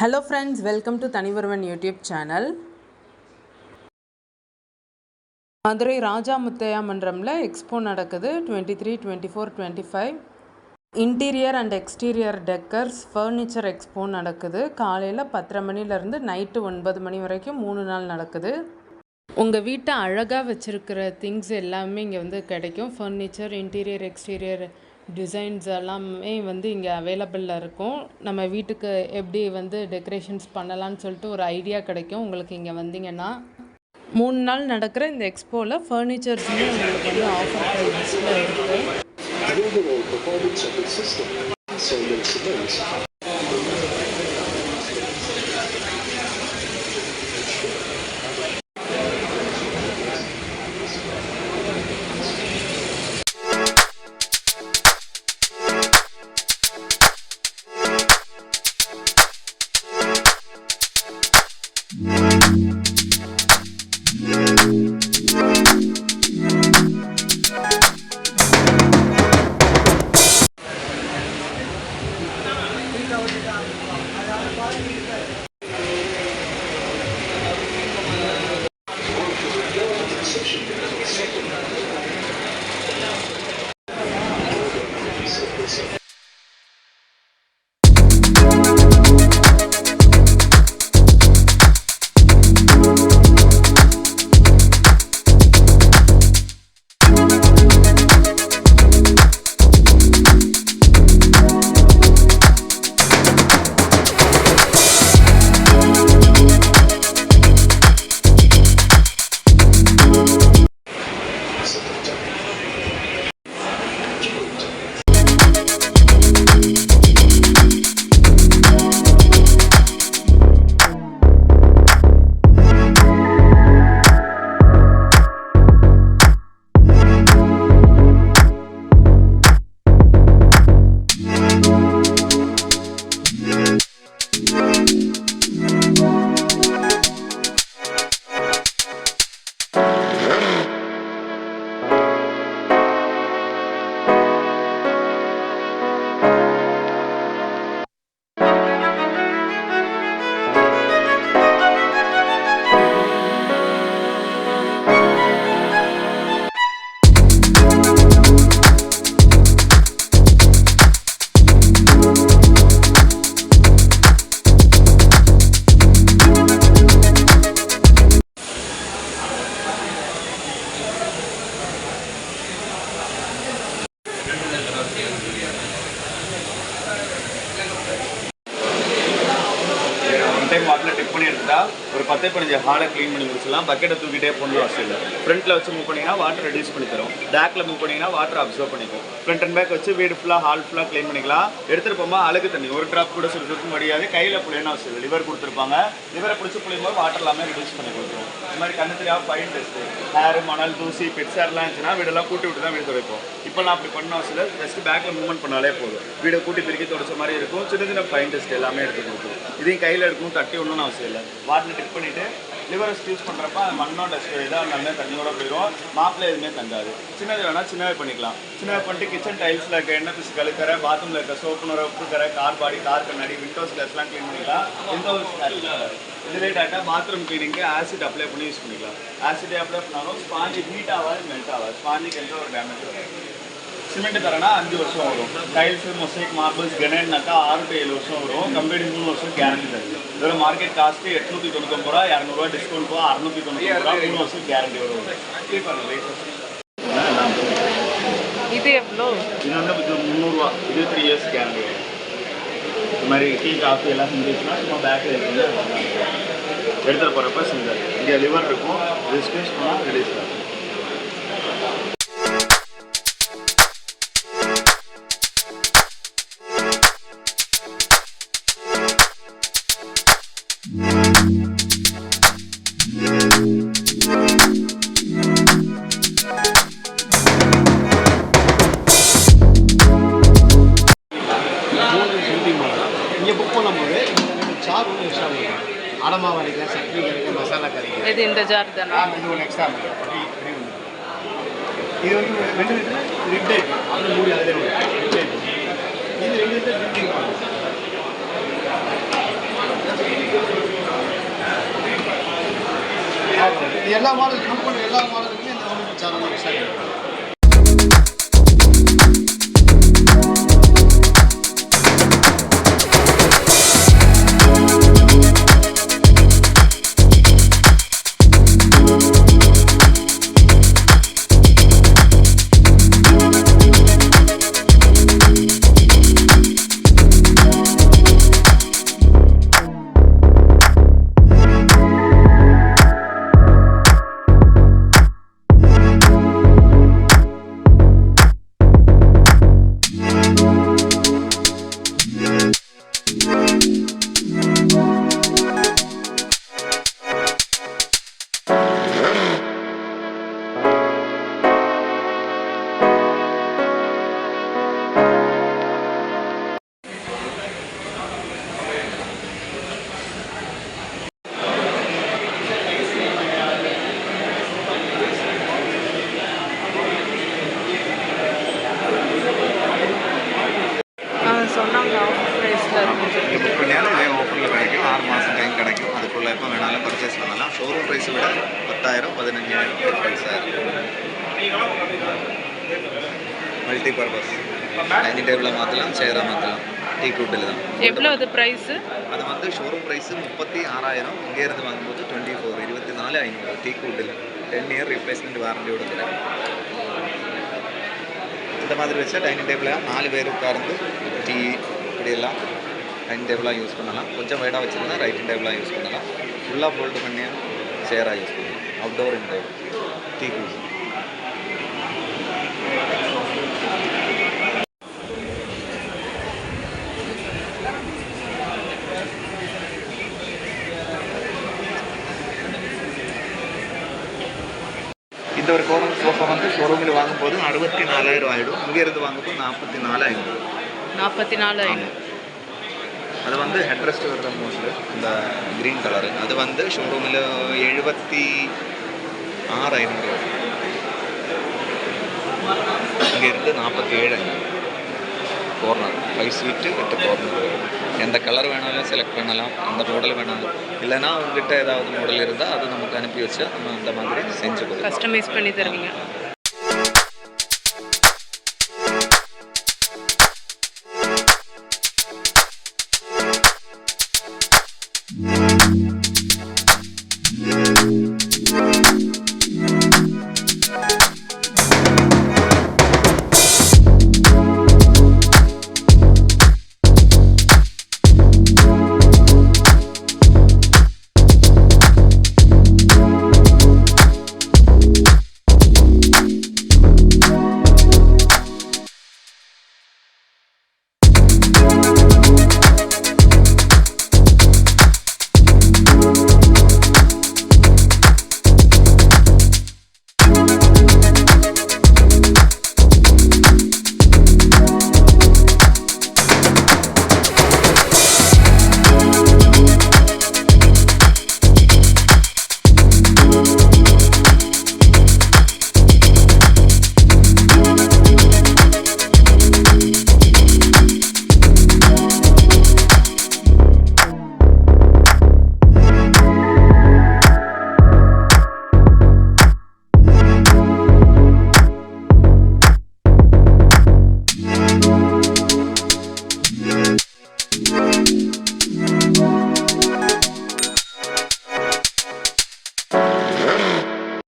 Hello friends, welcome to Thanivaruvan YouTube channel. Madurai Raja Muthiah மன்றம்ல expo நடக்குது 23, 24, 25. Interior and exterior decors furniture expo நடக்குது. காலையில் 10:30 மணிலேருந்து நைட்டு 9 மணி வரைக்கும் 3 நாள் நடக்குது. உங்கள் வீட்டை அழகாக வச்சுருக்கிற திங்ஸ் எல்லாமே இங்கே வந்து கிடைக்கும். ஃபர்னிச்சர், இன்டீரியர், எக்ஸ்டீரியர் டிசைன்ஸ் எல்லாமே வந்து இங்கே அவைலபிளில் இருக்கும். நம்ம வீட்டுக்கு எப்படி வந்து டெக்கரேஷன்ஸ் பண்ணலான்னு சொல்லிட்டு ஒரு ஐடியா கிடைக்கும் உங்களுக்கு இங்கே வந்தீங்கன்னா. 3 நாள் நடக்கிற இந்த எக்ஸ்போவில் ஃபர்னிச்சர்ஸுமே உங்களுக்கு வந்து ஆஃபர் ப்ரைஸில் இருக்குது. டைம் வாட்டில் டிப் பண்ணி எடுத்துட்டால் ஒரு 10-15 ஹார்டை க்ளீன் பண்ணி முடிச்சிடலாம். பக்கெட்டை தூக்கிட்டே போகணும் அவசியம் இல்லை. ஃப்ரண்ட்டில் வச்சு மூவ் பண்ணிங்கன்னா வாட்டர் ரெடியூஸ் பண்ணி தரும். பேக்கில் மூவ் பண்ணிங்கன்னா வாட்டர் அப்சர்வ் பண்ணிக்கும். ஃப்ரண்ட் அண்ட் பேக் வச்சு வீடு ஃபுல்லாக ஹால் ஃபுல்லாக க்ளீன் பண்ணிக்கலாம். எடுத்துகிட்டு போகும்போது அழுகு தண்ணி ஒரு ட்ராப் கூட சுருக்கும் முடியாது. கையில் புளியணும் அவசியம் இல்லை. லிவர் கொடுத்துருப்பாங்க. லிவரை பிடிச்சி புளியும்போது வாட்டர் எல்லாமே ரெடியூஸ் பண்ணி கொடுத்துரும். இந்த மாதிரி கண்ணு தெரியாமல் ஃபைன் டெஸ்ட்டு ஹேர், மணல், தூசி, பெட்ஸார்லாம் இருந்துச்சுன்னா வீடெல்லாம் கூட்டி விட்டு தான் வீடு துடைப்போம். இப்போ நான் அப்படி பண்ண அவசியம் இல்லை. ஜஸ்ட்டு பேக்கில் மூவ்மெண்ட் பண்ணாலே போதும். வீடை கூட்டி பிரிக்கி தொடச்ச மாதிரி இருக்கும். சின்ன சின்ன ஃபைன் டெஸ்ட் எல்லாமே எடுத்து கொடுக்கும். இதையும் கையில் எடுக்கணும், தட்டி ஒன்றும் அவசியம் இல்லை. வாட்டர் டிப் பண்ணிவிட்டு லிவரை யூஸ் பண்ணுறப்ப அது மண்ணோ டஸ்ட் இதாக நல்லா தண்ணியோட போயிடும். மாப்பில் எதுவுமே தங்காது. சின்னது வேணால் சின்னவே பண்ணிக்கலாம். சின்னவே பண்ணிட்டு கிச்சன் டைல்ஸில் இருக்க எண்ணெய் பிசு கழுக்கரை, பாத்ரூமில் இருக்க சோப்பு நுரை, உப்பு கரை, கார் பாடி, கார் கண்ணாடி, விண்டோஸ் கிளாஸ்லாம் க்ளீன் பண்ணிக்கலாம். இதுவே data bathroom cleaning acid apply பண்ணி யூஸ் பண்ணிக்கலாம். ஆசிட்டே அப்ளை பண்ணாலும் ஸ்பாஞ்சு ஹீட் ஆகாது, மெல்ட் ஆகாது. ஸ்பாஞ்சுக்கு எந்த ஒரு டேமேஜ் வரும். சிமெண்ட் தரனா 5 வருஷம் வரும். டைல்ஸு, மொசைக், மார்பிள்ஸ், கிரனைட்னாக்கா 6 to 7 வருஷம் வரும். கம்பெனி 3 வருஷம் கேரண்டி தருது. இதோட மார்க்கெட் காஸ்ட்டு 899 ரூபா, 200 ரூபா டிஸ்கவுண்ட் போக 699 ரூபா, 3 வருஷம் கேரண்டி வரும். இது எவ்வளோ? இது வந்து 300 ரூபா. இது 3 இயர்ஸ் கேரண்டி வரும். இந்த மாதிரி டீ, காஃபி எல்லாம் செஞ்சுச்சுன்னா சும்மா பேக்கில் இருக்குது எடுத்துகிட்டு போகிறப்ப செஞ்சார். இங்கே லிவர் இருக்கும். ரிஸ்கேஷ் பண்ணால் ரிலீஸ் ஆகும். இங்கே புக் பண்ணும்போது சார் ஒன்று எக்ஸ்ட்ரா பண்ணுவோம். அடமா வரைக்கும், சட்னி கறிக்கு, மசாலா கறிக்கு. இது இந்த ஜார் தானே? இது ஒன்று எக்ஸ்ட்ரா பண்ணுவோம். இது வந்து 2 லிட்டர் ரிப் டைப். அது மூடி அதில் ரிப் டைப். இது 2 லிட்டர் ரிப் டைப். இது எல்லா மாடல் கம்பெனி எல்லா மாடலுக்குமே இந்த ஒன்று சேனல் விசாரி சொன்னாங்க ஆஃபர் ப்ரைஸில் இருக்குன்னு சொல்லி. புக் பண்ணியாலும் இதே ஆஃபரில் கிடைக்கும். 6 மாதம் டைம் கிடைக்கும். அதுக்குள்ளே எப்போ வேணாலும் பர்ச்சேஸ் பண்ணலாம். ஷோரூம் ப்ரைஸை விட 10,000 15,000 டிஃப்ரென்ஸாக இருக்கும். மல்டி பர்பஸ் டைனிங் டேபிளாக மாற்றலாம், சேராக மாற்றலாம். டீ கூட்டில் தான். எவ்வளோ அது ப்ரைஸு? அது வந்து ஷோரூம் ப்ரைஸு 36,000. இங்கேருந்து வாங்கும்போது 24,500 டீ கூட்டில் 10 இயர் ரீப்ளேஸ்மெண்ட் வாரண்டியோட கிடைக்கும். இந்த மாதிரி வச்சா டைனிங் டேபிளாக 4 பேர் உட்கார்ந்து டீ இப்படியெல்லாம் டைனிங் டேபிளாக யூஸ் பண்ணலாம். கொஞ்சம் வைடாக வச்சுருந்தா ரைட்டிங் டேபிளாக யூஸ் பண்ணலாம். ஃபுல்லாக ஃபோல்டு பண்ணி சேராக யூஸ் பண்ணலாம். Outdoor indoor tea goose. இந்த ஒரு கோரம் சோஃபா வந்து ஷோரூமில் வாங்கும்போது 64,000 ஆகிடும். இங்கேருந்து வாங்கும்போது 44,500. 44,500. அது வந்து ஹெட்ரெஸ்ட் வருது மோஸ்ட்லி இந்த க்ரீன் கலரு. அது வந்து ஷோரூமில் 76,500. இங்கேருந்து 47,500. கார்னர் 5 சீட்டு 8 கார்னர். எந்த கலர் வேணாலும் செலக்ட் பண்ணலாம், அந்த மாடல் வேணாலும். இல்லைனா உங்ககிட்ட ஏதாவது மாடல் இருந்தால் அது நமக்கு அனுப்பி வச்சா நம்ம அந்த மாதிரி செஞ்சு கொடுக்கலாம். கஸ்டமைஸ் பண்ணி தருவீங்க.